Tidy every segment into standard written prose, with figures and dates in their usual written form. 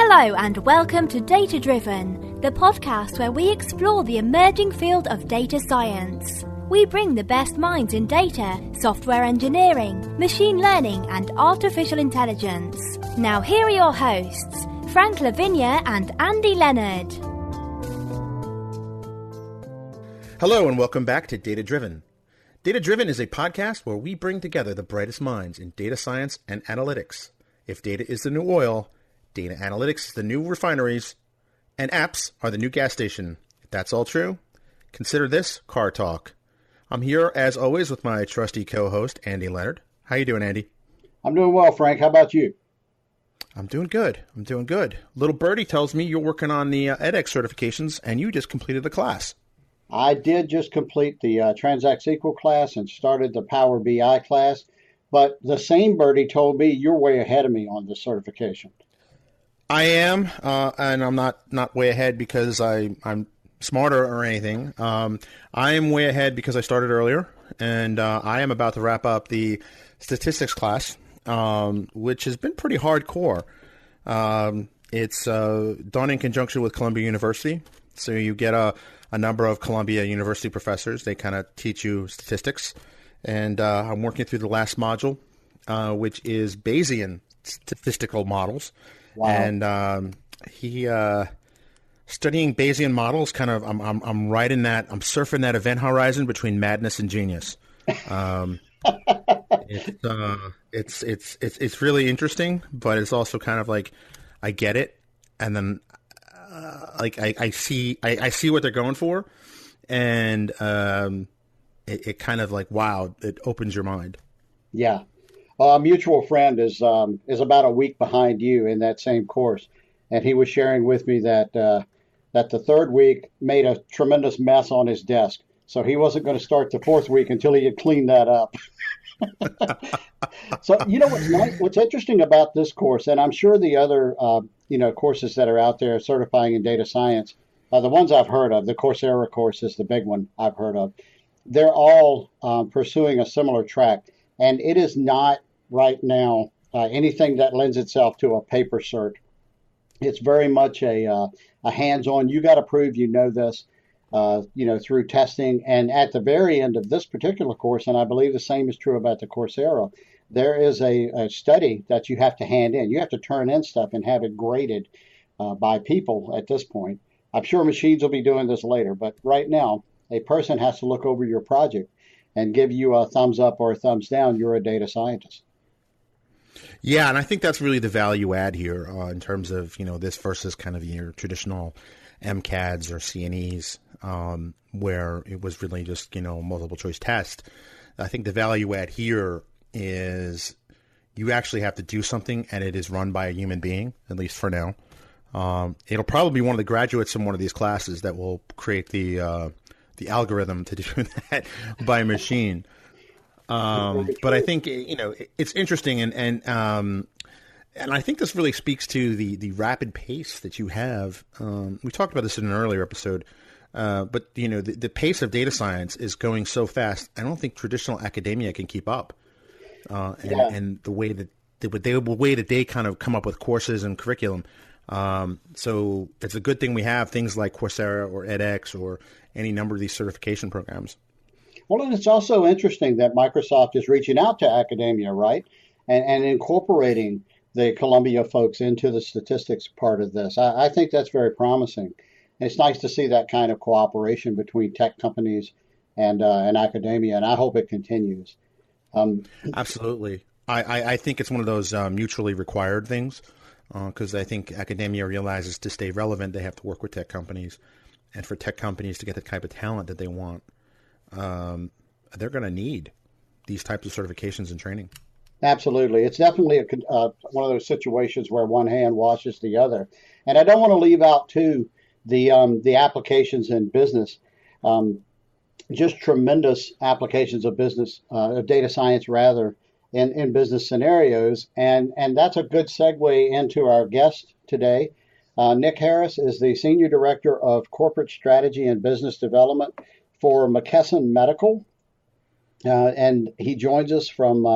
Hello and welcome to Data Driven, the podcast where we explore the emerging field of data science. We bring the best minds in data, software engineering, machine learning and artificial intelligence. Now here are your hosts, Frank Lavinia and Andy Leonard. Hello and welcome back to Data Driven. Data Driven is a podcast where we bring together the brightest minds in data science and analytics. If data is the new oil, data analytics is the new refineries, and apps are the new gas station. If that's all true, consider this car talk. I'm here, as always, with my trusty co-host, Andy Leonard. How you doing, Andy? I'm doing well, Frank. How about you? I'm doing good. Little Birdie tells me you're working on the edX certifications, and you just completed the class. I did just complete the Transact SQL class and started the Power BI class, but the same Birdie told me you're way ahead of me on the certification. I am, and I'm not way ahead because I'm smarter or anything. I am way ahead because I started earlier, and I am about to wrap up the statistics class, which has been pretty hardcore. It's done in conjunction with Columbia University, so you get a number of Columbia University professors. They kind of teach you statistics, and I'm working through the last module, which is Bayesian statistical models. Wow. And studying Bayesian models, kind of, I'm right in that. I'm surfing that event horizon between madness and genius. It's really interesting, but it's also kind of like I get it, and then I see what they're going for, and it kind of like, wow, it opens your mind. Yeah. A mutual friend is about a week behind you in that same course, and he was sharing with me that the third week made a tremendous mess on his desk, so he wasn't going to start the fourth week until he had cleaned that up. So what's interesting about this course, and I'm sure the other courses that are out there certifying in data science, the ones I've heard of, the Coursera course is the big one I've heard of. They're all pursuing a similar track, and it is not right now anything that lends itself to a paper cert. It's very much a hands-on. You got to prove you know this, through testing. And at the very end of this particular course, and I believe the same is true about the Coursera, there is a study that you have to hand in. You have to turn in stuff and have it graded by people at this point. I'm sure machines will be doing this later, but right now, a person has to look over your project and give you a thumbs up or a thumbs down. You're a data scientist. Yeah, and I think that's really the value add here in terms of, this versus kind of your traditional MCADs or CNEs, where it was really just, multiple choice test. I think the value add here is you actually have to do something, and it is run by a human being, at least for now. It'll probably be one of the graduates in one of these classes that will create the algorithm to do that by machine. But I think, it's interesting, and I think this really speaks to the rapid pace that you have. We talked about this in an earlier episode, but the pace of data science is going so fast. I don't think traditional academia can keep up, and the way that they kind of come up with courses and curriculum. So it's a good thing we have things like Coursera or edX or any number of these certification programs. Well, and it's also interesting that Microsoft is reaching out to academia, right? And incorporating the Columbia folks into the statistics part of this. I think that's very promising. It's nice to see that kind of cooperation between tech companies and academia, and I hope it continues. Absolutely. I think it's one of those mutually required things, because I think academia realizes to stay relevant, they have to work with tech companies. And for tech companies to get the type of talent that they want, they're going to need these types of certifications and training. Absolutely. It's definitely one of those situations where one hand washes the other. And I don't want to leave out, too, the applications in business. Just tremendous applications of business, of data science, rather, in business scenarios. And that's a good segue into our guest today. Nick Harris is the Senior Director of Corporate Strategy and Business Development for McKesson Medical. And he joins us from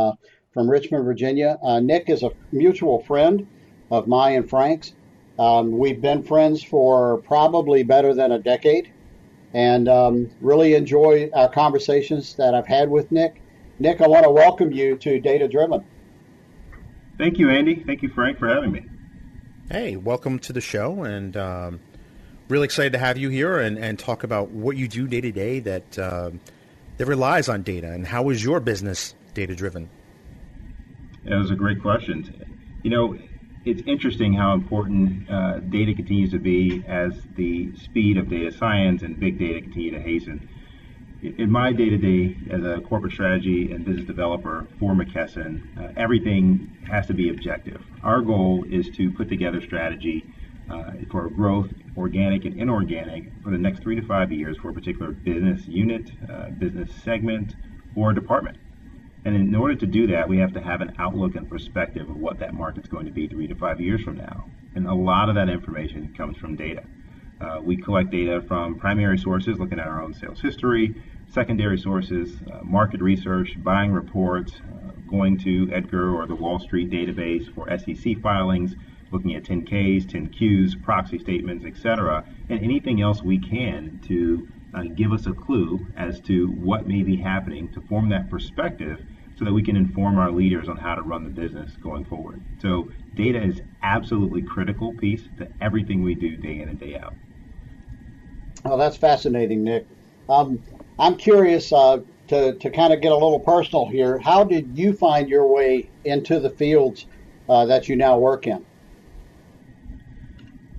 Richmond, Virginia. Nick is a mutual friend of mine and Frank's. We've been friends for probably better than a decade, and really enjoy our conversations that I've had with Nick. Nick, I want to welcome you to Data Driven. Thank you, Andy. Thank you, Frank, for having me. Hey, welcome to the show, and really excited to have you here and talk about what you do day to day that relies on data, and how is your business data driven? That was a great question. You know, it's interesting how important data continues to be as the speed of data science and big data continue to hasten. In my day-to-day as a corporate strategy and business developer for McKesson, everything has to be objective. Our goal is to put together strategy for growth, organic and inorganic, for the next 3 to 5 years for a particular business unit, business segment, or department. And in order to do that, we have to have an outlook and perspective of what that market's going to be 3 to 5 years from now. And a lot of that information comes from data. We collect data from primary sources, looking at our own sales history, secondary sources, market research, buying reports, going to Edgar or the Wall Street database for SEC filings, looking at 10Ks, 10Qs, proxy statements, etc., and anything else we can to give us a clue as to what may be happening, to form that perspective so that we can inform our leaders on how to run the business going forward. So data is absolutely critical piece to everything we do day in and day out. Oh, that's fascinating, Nick. I'm curious to kind of get a little personal here. How did you find your way into the fields that you now work in?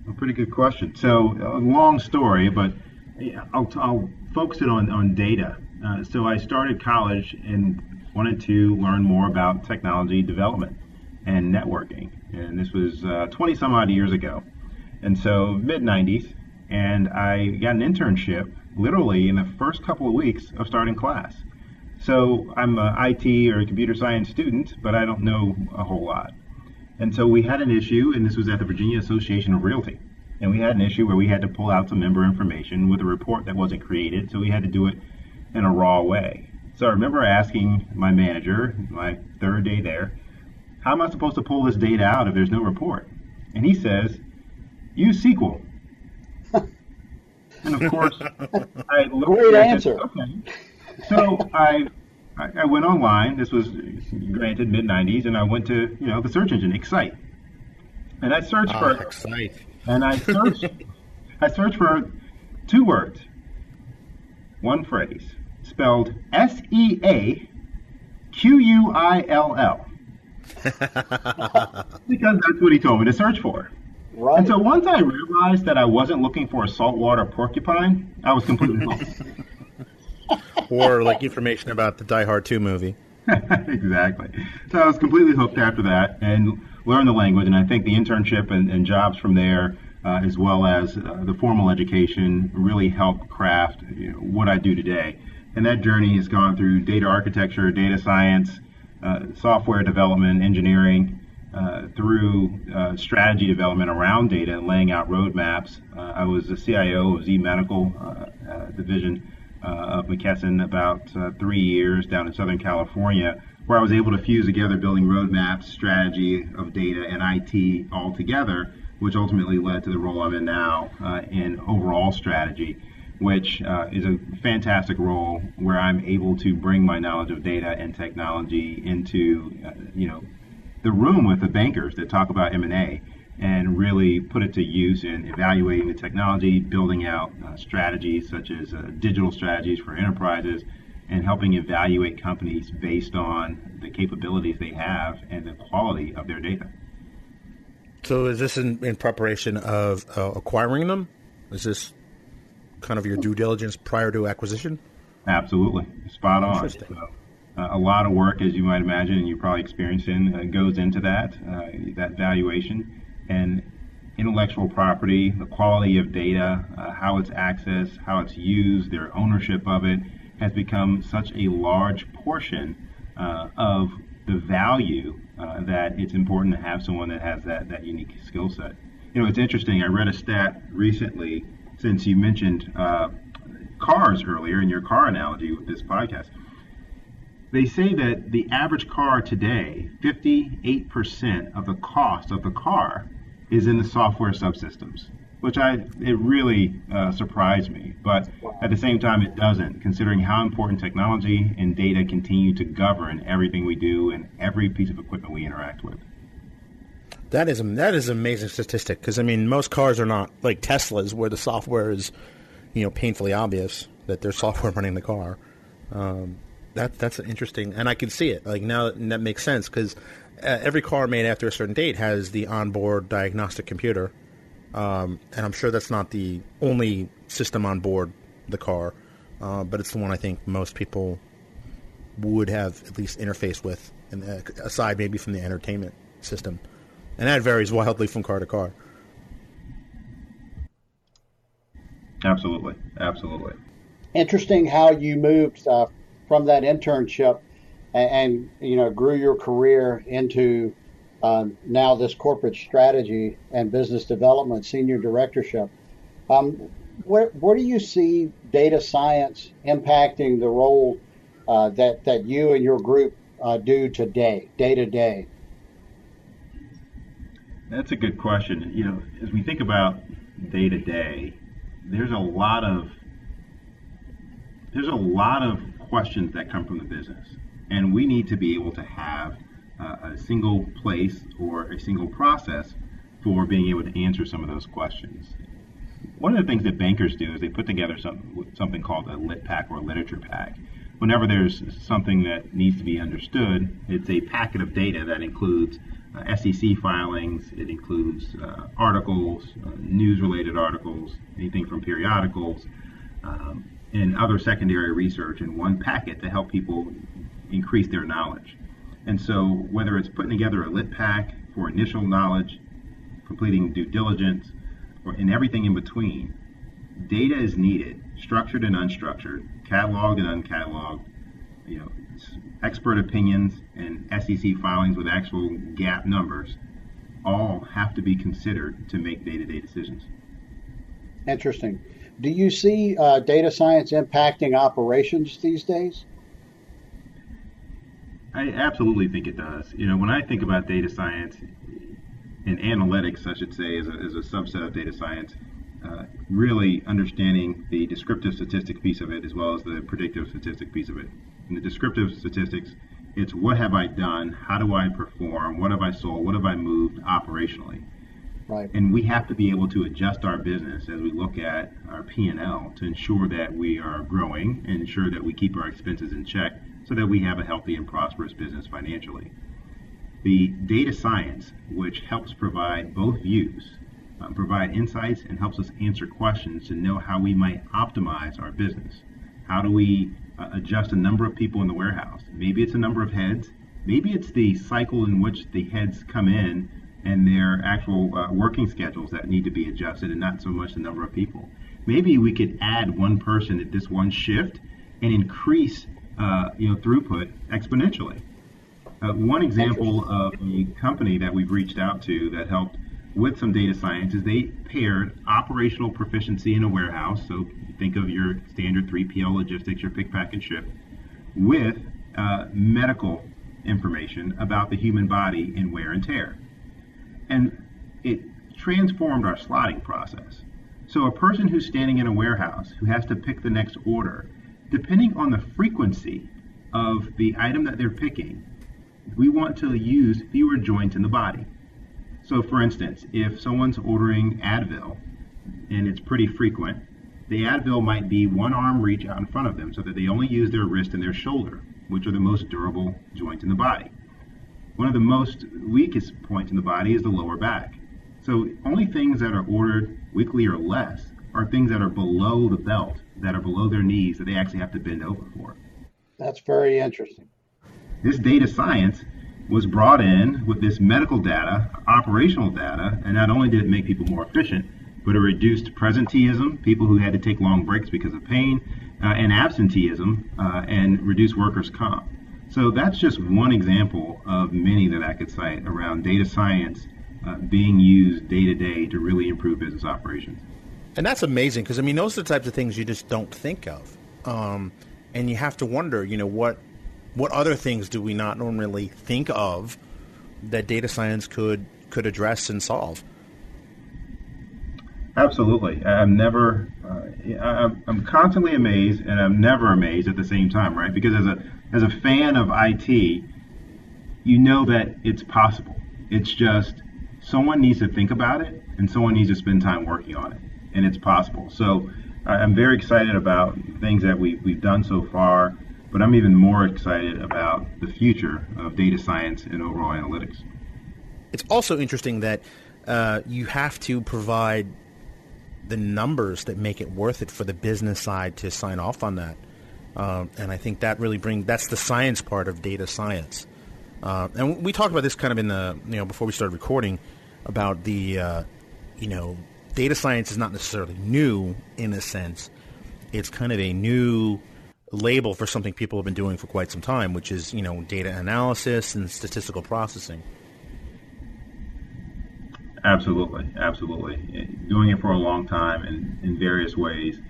A pretty good question. So a long story, but I'll focus it on data. So I started college and wanted to learn more about technology development and networking. And this was 20 some odd years ago. And so mid-90s, and I got an internship literally in the first couple of weeks of starting class. So I'm an IT or a computer science student, but I don't know a whole lot. And so we had an issue, and this was at the Virginia Association of Realty. And we had an issue where we had to pull out some member information with a report that wasn't created, so we had to do it in a raw way. So I remember asking my manager, my third day there, how am I supposed to pull this data out if there's no report? And he says, use SQL. And of course, I looked Great at answer. it. Okay. So I went online. This was granted mid-90s, and I went to the search engine Excite, and I searched for Excite. And I searched for 2 words, one phrase, spelled SEAQUILL. Because that's what he told me to search for. Right. And so once I realized that I wasn't looking for a saltwater porcupine, I was completely hooked. Or like information about the Die Hard 2 movie. Exactly. So I was completely hooked after that and learned the language. And I think the internship and jobs from there, as well as the formal education, really helped craft what I do today. And that journey has gone through data architecture, data science, software development, engineering, through strategy development around data, laying out roadmaps. I was the CIO of Z Medical division of McKesson about 3 years down in Southern California, where I was able to fuse together building roadmaps, strategy of data, and IT all together, which ultimately led to the role I'm in now in overall strategy, which is a fantastic role where I'm able to bring my knowledge of data and technology into the room with the bankers that talk about M&A and really put it to use in evaluating the technology, building out strategies such as digital strategies for enterprises, and helping evaluate companies based on the capabilities they have and the quality of their data. So is this in preparation of acquiring them? Is this kind of your due diligence prior to acquisition? Absolutely. Spot on. Interesting. So, a lot of work, as you might imagine, and you're probably experiencing, goes into that valuation and intellectual property, the quality of data, how it's accessed, how it's used, their ownership of it has become such a large portion of the value that it's important to have someone that has that unique skill set. It's interesting. I read a stat recently, since you mentioned cars earlier in your car analogy with this podcast. They say that the average car today, 58% of the cost of the car is in the software subsystems, which it really surprised me. But at the same time, it doesn't, considering how important technology and data continue to govern everything we do and every piece of equipment we interact with. That is an amazing statistic, because I mean, most cars are not like Teslas, where the software is, painfully obvious that there's software running the car. That's interesting, and I can see it. Like now, that makes sense, because every car made after a certain date has the onboard diagnostic computer, and I'm sure that's not the only system on board the car, but it's the one I think most people would have at least interface with, and aside maybe from the entertainment system. And that varies wildly from car to car. Absolutely. Interesting how you moved from that internship and grew your career into now this corporate strategy and business development senior directorship. Where do you see data science impacting the role that you and your group do today, day to day? That's a good question. As we think about day to day, there's a lot of questions that come from the business, and we need to be able to have a single place or a single process for being able to answer some of those questions. One of the things that bankers do is they put together something called a lit pack or a literature pack. Whenever there's something that needs to be understood, it's a packet of data that includes SEC filings, it includes articles, news-related articles, anything from periodicals, and other secondary research in one packet to help people increase their knowledge. And so whether it's putting together a lit pack for initial knowledge, completing due diligence, or in everything in between, data is needed, structured and unstructured, cataloged and uncatalogued, expert opinions and SEC filings with actual GAAP numbers all have to be considered to make day-to-day decisions. Interesting. Do you see data science impacting operations these days? I absolutely think it does. When I think about data science and analytics, I should say, as a subset of data science, really understanding the descriptive statistics piece of it as well as the predictive statistic piece of it. In the descriptive statistics, it's what have I done, how do I perform, what have I sold, what have I moved operationally. Right. And we have to be able to adjust our business as we look at our P&L to ensure that we are growing and ensure that we keep our expenses in check so that we have a healthy and prosperous business financially. The data science, which helps provide both views, provide insights and helps us answer questions to know how we might optimize our business. How do we adjust a number of people in the warehouse? Maybe it's a number of heads. Maybe it's the cycle in which the heads come in and their actual working schedules that need to be adjusted and not so much the number of people. Maybe we could add one person at this one shift and increase throughput exponentially. One example of a company that we've reached out to that helped with some data science is they paired operational proficiency in a warehouse, so think of your standard 3PL logistics, your pick, pack, and ship, with medical information about the human body and wear and tear. And it transformed our slotting process. So a person who's standing in a warehouse who has to pick the next order, depending on the frequency of the item that they're picking, we want to use fewer joints in the body. So for instance, if someone's ordering Advil and it's pretty frequent, the Advil might be one arm reach out in front of them so that they only use their wrist and their shoulder, which are the most durable joints in the body. One of the most weakest points in the body is the lower back. So only things that are ordered weekly or less are things that are below the belt, that are below their knees, that they actually have to bend over for. That's very interesting. This data science was brought in with this medical data, operational data, and not only did it make people more efficient, but it reduced presenteeism, people who had to take long breaks because of pain, and absenteeism, and reduced workers' comp. So that's just one example of many that I could cite around data science being used day to day to really improve business operations. And that's amazing because, I mean, those are the types of things you just don't think of. And you have to wonder, what other things do we not normally think of that data science could address and solve? Absolutely. I'm constantly amazed, and I'm never amazed at the same time, right? Because as a fan of IT, you know that it's possible. It's just someone needs to think about it, and someone needs to spend time working on it, and it's possible. So I'm very excited about things that we've done so far, but I'm even more excited about the future of data science and overall analytics. It's also interesting that you have to provide the numbers that make it worth it for the business side to sign off on that. And I think that really that's the science part of data science. And we talked about this kind of in the, before we started recording about the, data science is not necessarily new in a sense. It's kind of a new label for something people have been doing for quite some time, which is, data analysis and statistical processing. Absolutely. Doing it for a long time in various ways.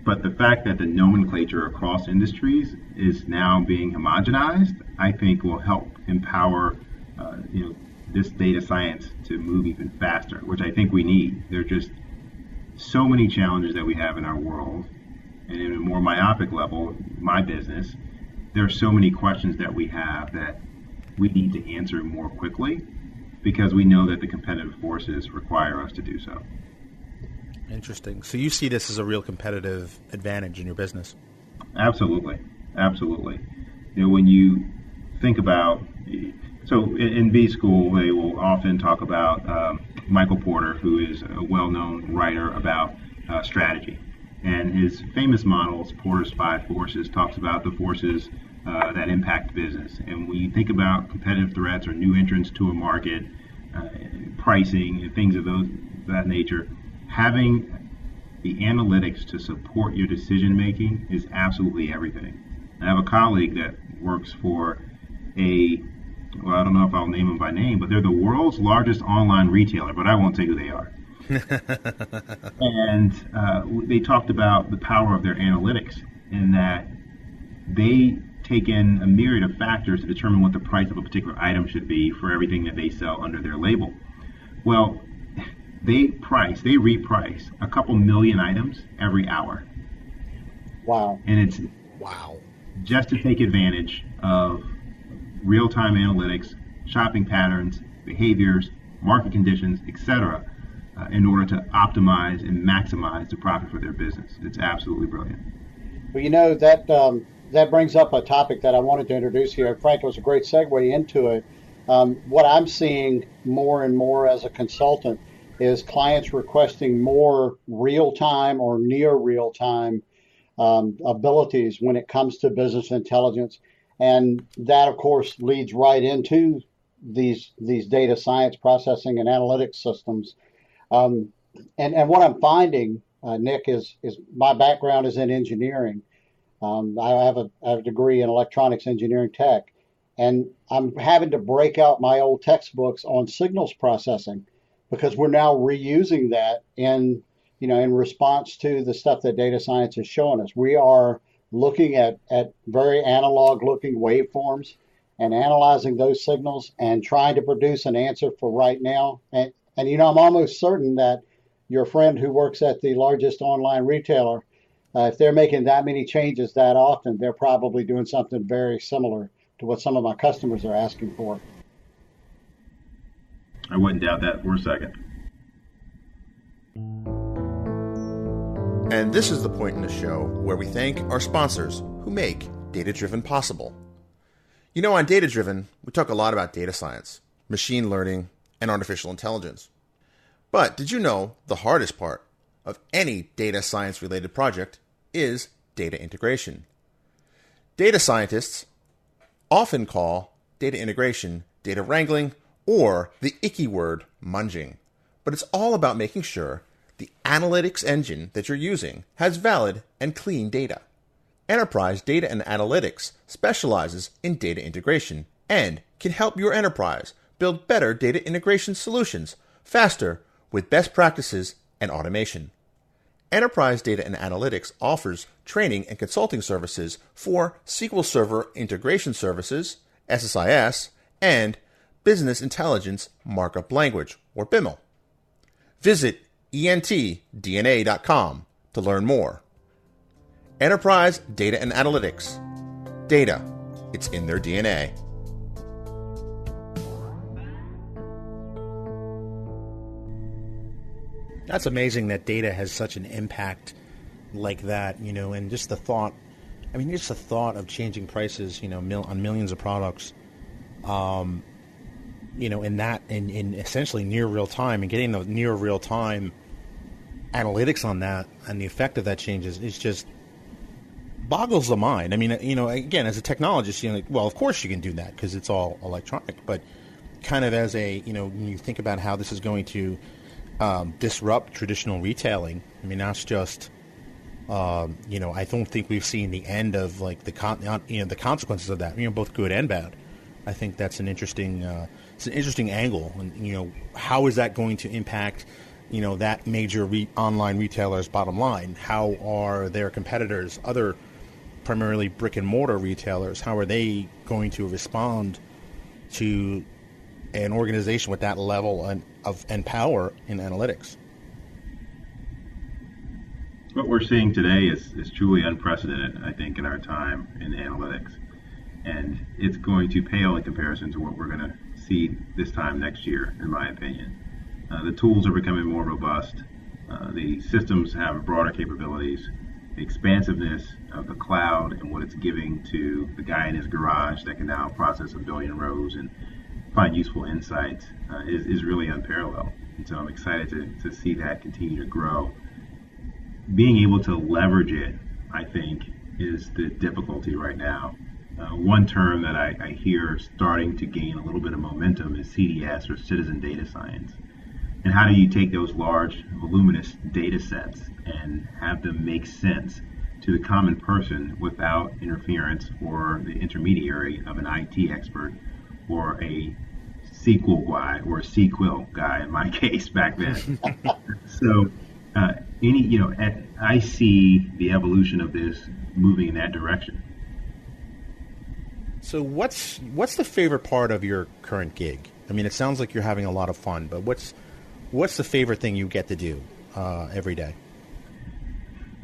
But the fact that the nomenclature across industries is now being homogenized, I think will help empower, this data science to move even faster, which I think we need. There are just so many challenges that we have in our world. And in a more myopic level, my business, there are so many questions that we have that we need to answer more quickly, because we know that the competitive forces require us to do so. Interesting. So you see this as a real competitive advantage in your business? Absolutely. When you think about, so in B school, they will often talk about Michael Porter, who is a well-known writer about strategy. And his famous models, Porter's 5 Forces, talks about the forces that impact business. And when you think about competitive threats or new entrants to a market, pricing, and things of that nature, having the analytics to support your decision making is absolutely everything. I have a colleague that works for I don't know if I'll name them by name, but they're the world's largest online retailer, but I won't say who they are. And they talked about the power of their analytics, in that they take in a myriad of factors to determine what the price of a particular item should be for everything that they sell under their label. Well, they reprice a couple million items every hour. Wow. And it's just to take advantage of real-time analytics, shopping patterns, behaviors, market conditions, etc., in order to optimize and maximize the profit for their business. It's absolutely brilliant. Well, that brings up a topic that I wanted to introduce here. Frank, it was a great segue into it. What I'm seeing more and more as a consultant is clients requesting more real-time or near real-time abilities when it comes to business intelligence. And that, of course, leads right into these data science processing and analytics systems. And what I'm finding, Nick, is my background is in engineering. I have a degree in electronics engineering tech, and I'm having to break out my old textbooks on signals processing, because we're now reusing that in response to the stuff that data science is showing us. We are looking at very analog looking waveforms and analyzing those signals and trying to produce an answer for right now. And I'm almost certain that your friend who works at the largest online retailer, if they're making that many changes that often, they're probably doing something very similar to what some of my customers are asking for. I wouldn't doubt that for a second. And this is the point in the show where we thank our sponsors who make Data Driven possible. On Data Driven, we talk a lot about data science, machine learning, and artificial intelligence. But did you know the hardest part of any data science related project is data integration? Data scientists often call data integration data wrangling, or the icky word munging. But it's all about making sure the analytics engine that you're using has valid and clean data. Enterprise Data and Analytics specializes in data integration and can help your enterprise build better data integration solutions faster with best practices and automation. Enterprise Data and Analytics offers training and consulting services for SQL Server Integration Services, SSIS, and Business Intelligence Markup Language, or BIML. Visit entdna.com to learn more. Enterprise Data and Analytics. Data, it's in their DNA. That's amazing that data has such an impact like that, and just the thought of changing prices, on millions of products, in essentially near real time, and getting the near real time analytics on that and the effect of that changes is just boggles the mind. I mean, again, as a technologist, well, of course you can do that because it's all electronic, but kind of as a, when you think about how this is going to disrupt traditional retailing, I mean, that's just, I don't think we've seen the end of like the consequences of that, both good and bad. I think that's an interesting angle, and how is that going to impact, that major online retailer's bottom line? How are their competitors, other primarily brick and mortar retailers, how are they going to respond to an organization with that level and power in analytics? What we're seeing today is truly unprecedented, I think, in our time in analytics. And it's going to pale in comparison to what we're going to see this time next year, in my opinion. The tools are becoming more robust. The systems have broader capabilities. The expansiveness of the cloud and what it's giving to the guy in his garage that can now process 1 billion rows and find useful insights is really unparalleled. And so I'm excited to see that continue to grow. Being able to leverage it, I think, is the difficulty right now. One term that I hear starting to gain a little bit of momentum is CDS, or Citizen Data Science. And how do you take those large, voluminous data sets and have them make sense to the common person without interference or the intermediary of an IT expert or a SQL guy, or a SQL guy in my case back then. So I see the evolution of this moving in that direction. So what's the favorite part of your current gig? I mean, it sounds like you're having a lot of fun, but what's the favorite thing you get to do every day?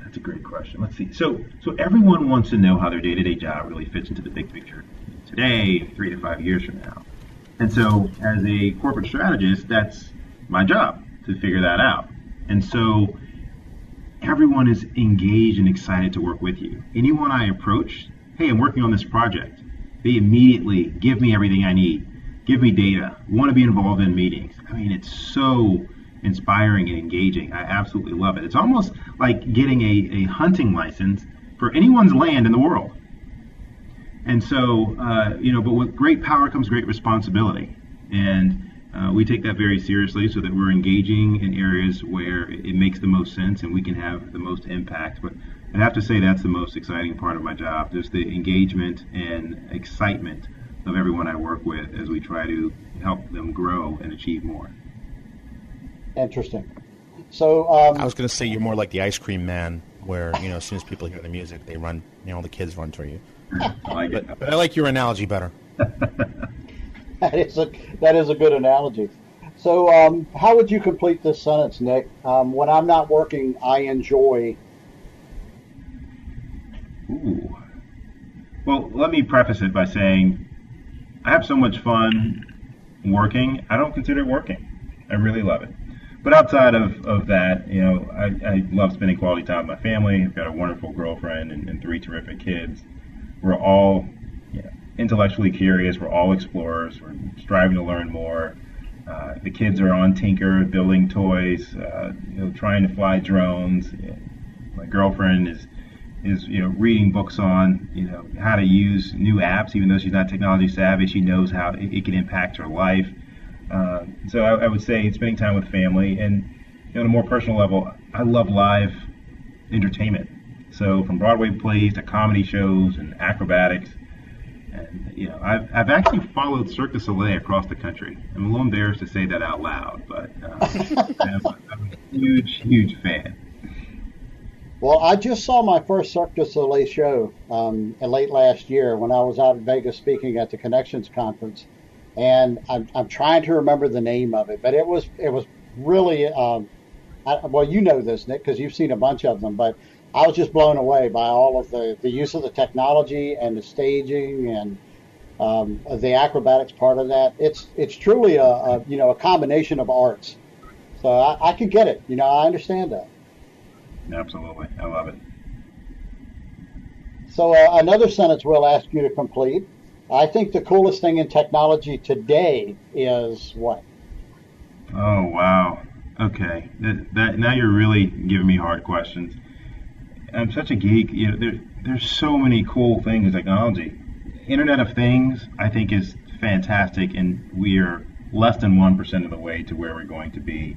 That's a great question. Let's see. So everyone wants to know how their day-to-day job really fits into the big picture today, 3 to 5 years from now. And so as a corporate strategist, that's my job to figure that out. And so everyone is engaged and excited to work with you. Anyone I approach, hey, I'm working on this project. They immediately give me everything I need, give me data, want to be involved in meetings. I mean, it's so inspiring and engaging. I absolutely love it. It's almost like getting a hunting license for anyone's land in the world. And so, but with great power comes great responsibility. And we take that very seriously so that we're engaging in areas where it makes the most sense and we can have the most impact. But I have to say that's the most exciting part of my job, just the engagement and excitement of everyone I work with as we try to help them grow and achieve more. Interesting. So I was going to say you're more like the ice cream man, where as soon as people hear the music, they run. All the kids run to you. I like it. But I like your analogy better. That is a good analogy. So how would you complete this sentence, Nick? When I'm not working, I enjoy. Ooh. Well, let me preface it by saying I have so much fun working. I don't consider it working. I really love it. But outside of that, I love spending quality time with my family. I've got a wonderful girlfriend and 3 terrific kids. We're all intellectually curious. We're all explorers. We're striving to learn more. The kids are on Tinker, building toys, trying to fly drones. My girlfriend is reading books on how to use new apps. Even though she's not technology savvy, she knows how it can impact her life. So I would say spending time with family, and on a more personal level, I love live entertainment. So from Broadway plays to comedy shows and acrobatics. And I've actually followed Cirque du Soleil across the country. I'm a little embarrassed to say that out loud, but I'm a huge fan. Well, I just saw my first Cirque du Soleil show late last year when I was out in Vegas speaking at the Connections Conference, and I'm trying to remember the name of it, but it was really well, you know this, Nick, because you've seen a bunch of them, but I was just blown away by all of the use of the technology and the staging and the acrobatics part of that. It's truly a combination of arts. So I can get it. I understand that. Absolutely. I love it. So another sentence we'll ask you to complete. I think the coolest thing in technology today is what? Oh, wow. Okay. That now you're really giving me hard questions. I'm such a geek. There's so many cool things in technology. Internet of Things, I think, is fantastic, and we are less than 1% of the way to where we're going to be.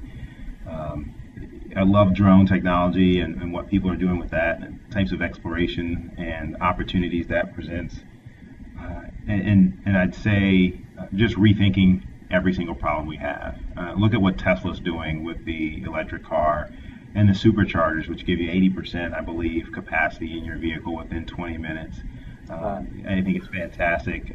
I love drone technology and what people are doing with that, and types of exploration and opportunities that presents. And I'd say just rethinking every single problem we have. Look at what Tesla's doing with the electric car and the superchargers, which give you 80%, I believe, capacity in your vehicle within 20 minutes. I think it's fantastic.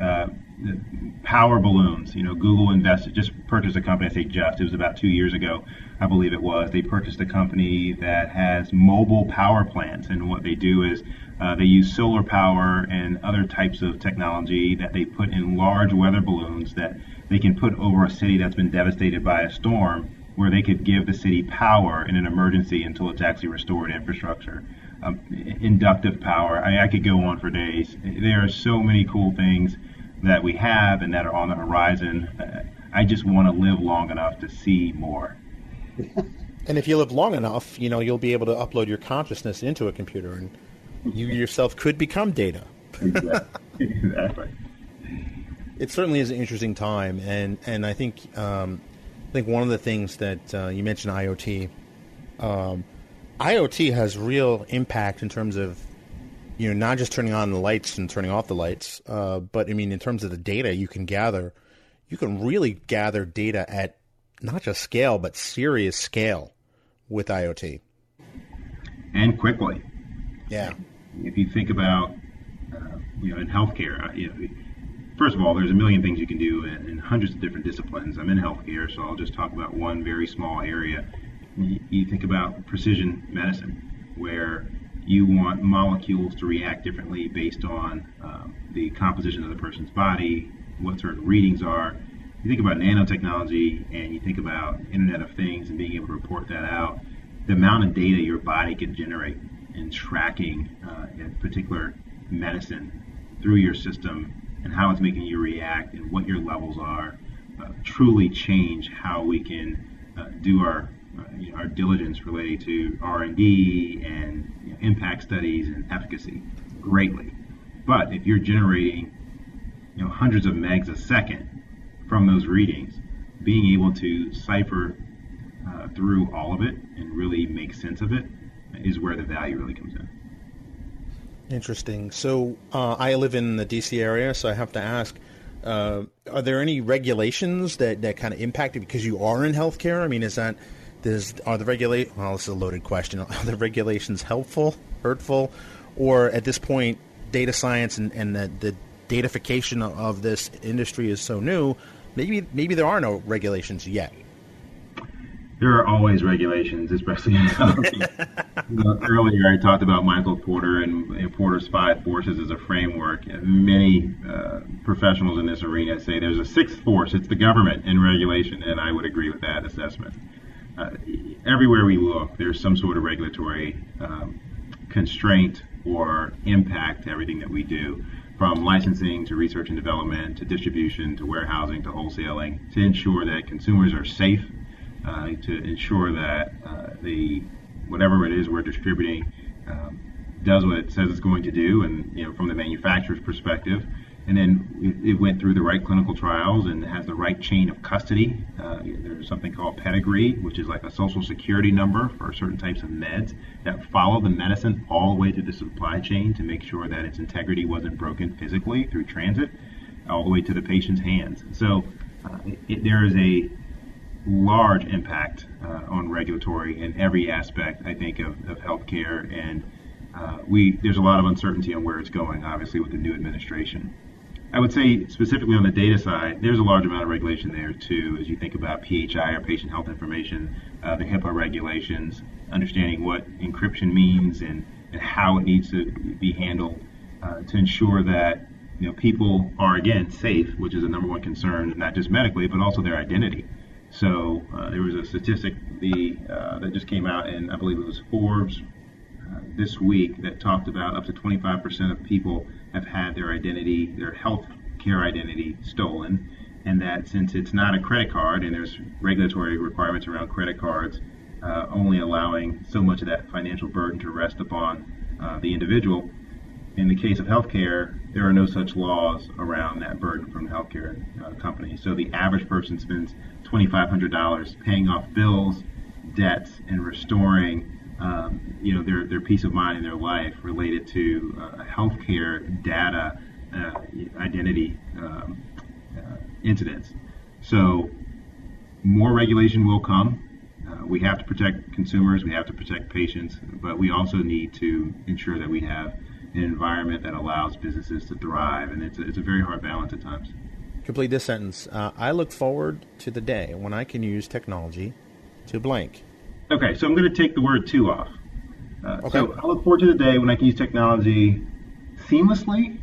Power balloons. Google just purchased a company. I say just. It was about 2 years ago, I believe it was. They purchased a company that has mobile power plants, and what they do is they use solar power and other types of technology that they put in large weather balloons that they can put over a city that's been devastated by a storm, where they could give the city power in an emergency until it's actually restored infrastructure. Inductive power. I could go on for days. There are so many cool things that we have and that are on the horizon. I just want to live long enough to see more. And if you live long enough, you'll be able to upload your consciousness into a computer, and you yourself could become data. Exactly. It certainly is an interesting time, and I think one of the things that you mentioned, IoT. IoT has real impact in terms of, not just turning on the lights and turning off the lights, but in terms of the data you can gather, you can really gather data at not just scale, but serious scale with IoT. And quickly. Yeah. If you think about, in healthcare, first of all, there's a million things you can do in hundreds of different disciplines. I'm in healthcare, so I'll just talk about one very small area. You think about precision medicine, where you want molecules to react differently based on the composition of the person's body, what certain readings are. You think about nanotechnology, and you think about Internet of Things and being able to report that out. The amount of data your body can generate in tracking a particular medicine through your system and how it's making you react and what your levels are truly change how we can do our diligence related to R&D and impact studies and efficacy greatly. But if you're generating hundreds of megs a second from those readings, being able to cipher through all of it and really make sense of it is where the value really comes in. Interesting. So I live in the D.C. area, so I have to ask, are there any regulations that kind of impact it because you are in healthcare? This is a loaded question. Are the regulations helpful, hurtful, or at this point, data science and the datafication of this industry is so new, maybe there are no regulations yet? There are always regulations, especially in healthcare. Earlier, I talked about Michael Porter and Porter's 5 forces as a framework. Many professionals in this arena say there's a 6th force. It's the government and regulation, and I would agree with that assessment. Everywhere we look, there's some sort of regulatory constraint or impact to everything that we do, from licensing to research and development to distribution to warehousing to wholesaling, to ensure that consumers are safe, to ensure that whatever it is we're distributing does what it says it's going to do, and from the manufacturer's perspective. And then it went through the right clinical trials and has the right chain of custody. There's something called pedigree, which is like a social security number for certain types of meds that follow the medicine all the way through the supply chain to make sure that its integrity wasn't broken physically through transit, all the way to the patient's hands. So there is a large impact on regulatory in every aspect, I think, of healthcare. And there's a lot of uncertainty on where it's going, obviously, with the new administration. I would say specifically on the data side, there's a large amount of regulation there too, as you think about PHI, or patient health information, the HIPAA regulations, understanding what encryption means and how it needs to be handled to ensure that people are, again, safe, which is the number one concern, not just medically, but also their identity. So there was a statistic that just came out, and I believe it was Forbes this week, that talked about up to 25% of people have had their identity, their health care identity, stolen, and that since it's not a credit card, and there's regulatory requirements around credit cards, only allowing so much of that financial burden to rest upon the individual. In the case of healthcare, there are no such laws around that burden from the healthcare company. So the average person spends $2,500 paying off bills, debts, and restoring their peace of mind in their life related to healthcare data identity incidents. So more regulation will come. We have to protect consumers, we have to protect patients, but we also need to ensure that we have an environment that allows businesses to thrive, and it's a very hard balance at times. Complete this sentence. I look forward to the day when I can use technology to blank. Okay, so I'm going to take the word "to" off. Okay. So I look forward to the day when I can use technology seamlessly,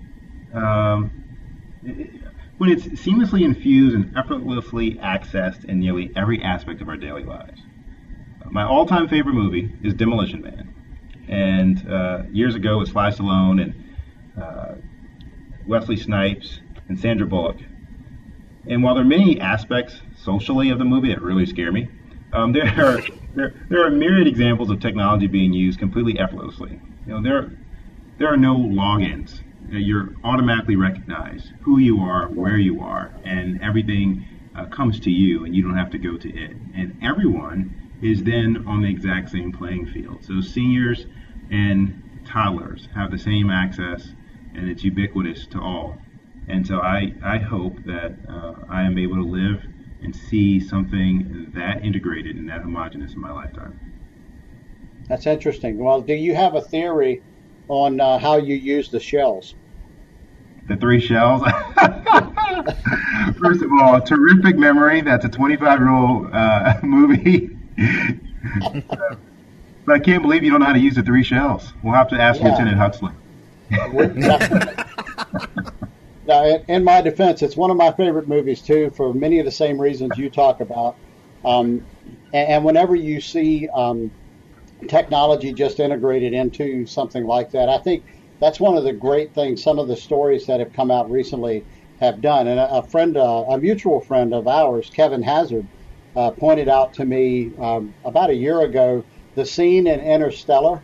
when it's seamlessly infused and effortlessly accessed in nearly every aspect of our daily lives. My all-time favorite movie is Demolition Man. And years ago, it was Sly Stallone and Wesley Snipes and Sandra Bullock. And while there are many aspects socially of the movie that really scare me, there are myriad examples of technology being used completely effortlessly. There are no logins. You're automatically recognized who you are, where you are, and everything comes to you, and you don't have to go to it. And everyone is then on the exact same playing field. So seniors and toddlers have the same access, and it's ubiquitous to all. And so I hope that I am able to live and see something that integrated and that homogenous in my lifetime. That's interesting. Well, do you have a theory on how you use the shells? The 3 shells? First of all, terrific memory. That's a 25-year-old movie. But I can't believe you don't know how to use the 3 shells. We'll have to ask Lieutenant Huxley. Now, in my defense, it's one of my favorite movies, too, for many of the same reasons you talk about. And whenever you see technology just integrated into something like that, I think that's one of the great things some of the stories that have come out recently have done. And a mutual friend of ours, Kevin Hazzard, pointed out to me about a year ago the scene in Interstellar.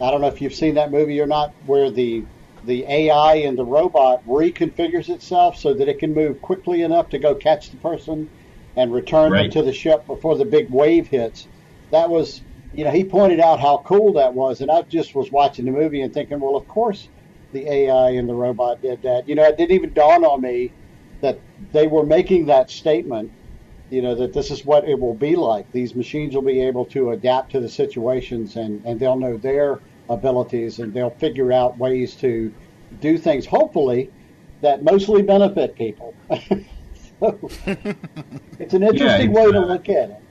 I don't know if you've seen that movie or not, where the AI and the robot reconfigures itself so that it can move quickly enough to go catch the person and return them to the ship before the big wave hits. That was, he pointed out how cool that was, and I just was watching the movie and thinking, well, of course the AI and the robot did that. It didn't even dawn on me that they were making that statement, that this is what it will be like. These machines will be able to adapt to the situations, and they'll know their abilities, and they'll figure out ways to do things, hopefully, that mostly benefit people. So, it's an interesting way to look at it.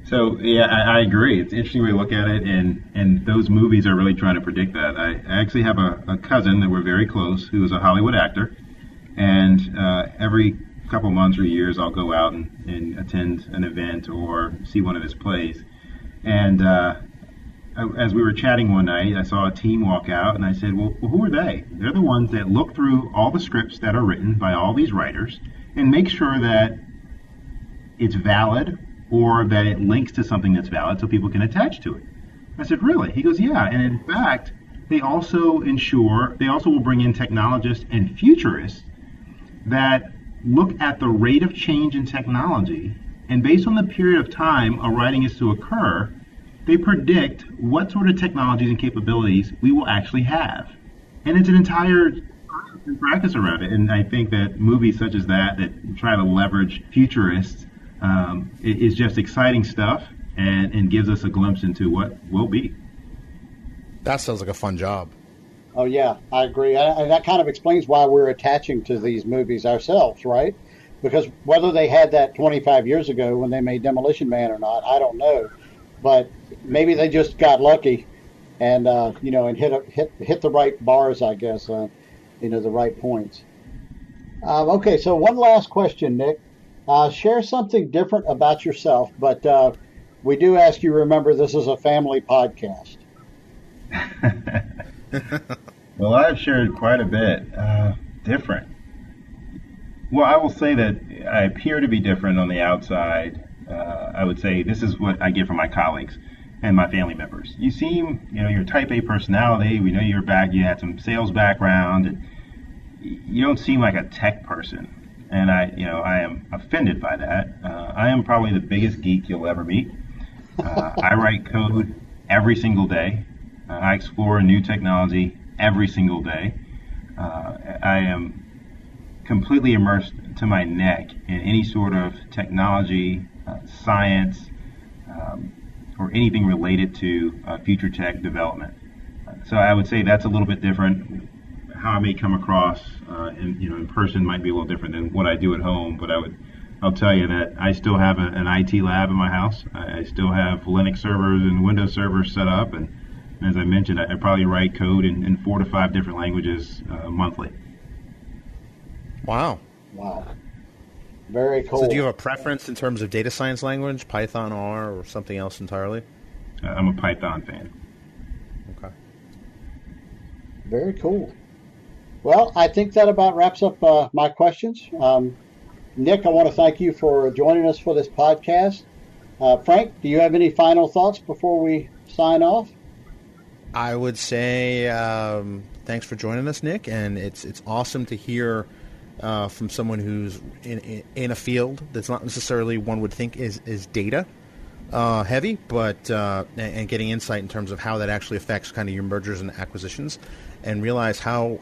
So, I agree. It's an interesting way to look at it, and those movies are really trying to predict that. I actually have a cousin that we're very close who is a Hollywood actor, and every couple months or years I'll go out and attend an event or see one of his plays. And as we were chatting one night, I saw a team walk out, and I said, well, who are they? They're the ones that look through all the scripts that are written by all these writers and make sure that it's valid or that it links to something that's valid so people can attach to it. I said, really? He goes, yeah. And in fact, they also will bring in technologists and futurists that look at the rate of change in technology, and based on the period of time a writing is to occur, they predict what sort of technologies and capabilities we will actually have. And it's an entire practice around it. And I think that movies such as that try to leverage futurists is just exciting stuff and gives us a glimpse into what will be. That sounds like a fun job. Oh, yeah, I agree. And that kind of explains why we're attaching to these movies ourselves, right? because whether they had that 25 years ago when they made Demolition Man or not, I don't know. But maybe they just got lucky and and hit the right bars, I guess, the right points. Okay, so one last question, Nick. Share something different about yourself, but we do ask you, remember, this is a family podcast. Well, I've shared quite a bit. Different. Well, I will say that I appear to be different on the outside. I would say this is what I get from my colleagues and my family members. You seem, you're a type A personality. We know you had some sales background, and you don't seem like a tech person. And I am offended by that. I am probably the biggest geek you'll ever meet. I write code every single day. I explore new technology every single day. I am completely immersed to my neck in any sort of technology, science, or anything related to future tech development. So I would say that's a little bit different. How I may come across in person might be a little different than what I do at home, but I'll tell you that I still have an IT lab in my house. I still have Linux servers and Windows servers set up, and as I mentioned, I probably write code in 4 to 5 different languages monthly. Wow. Very cool. So do you have a preference in terms of data science language, Python, R, or something else entirely? I'm a Python fan. Okay. Very cool. Well, I think that about wraps up my questions. Nick, I want to thank you for joining us for this podcast. Frank, do you have any final thoughts before we sign off? I would say thanks for joining us, Nick, and it's awesome to hear from someone who's in a field that's not necessarily one would think is data heavy, but and getting insight in terms of how that actually affects kind of your mergers and acquisitions, and realize how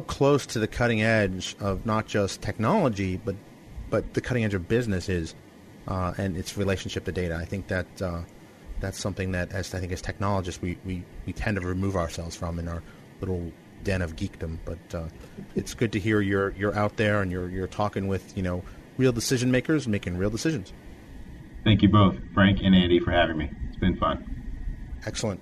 close to the cutting edge of not just technology, but the cutting edge of business is, and its relationship to data. I think that that's something that, as technologists, we tend to remove ourselves from in our little den of geekdom. But it's good to hear you're out there and you're talking with real decision makers making real decisions. Thank you both, Frank and Andy, for having me. It's been fun. Excellent.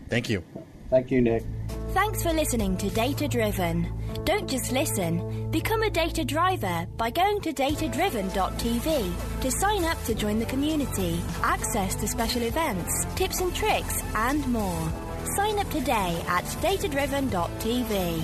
Thank you. Thank you, Nick. Thanks for listening to Data Driven. Don't just listen. Become a data driver by going to datadriven.tv to sign up to join the community, access to special events, tips and tricks, and more. Sign up today at datadriven.tv.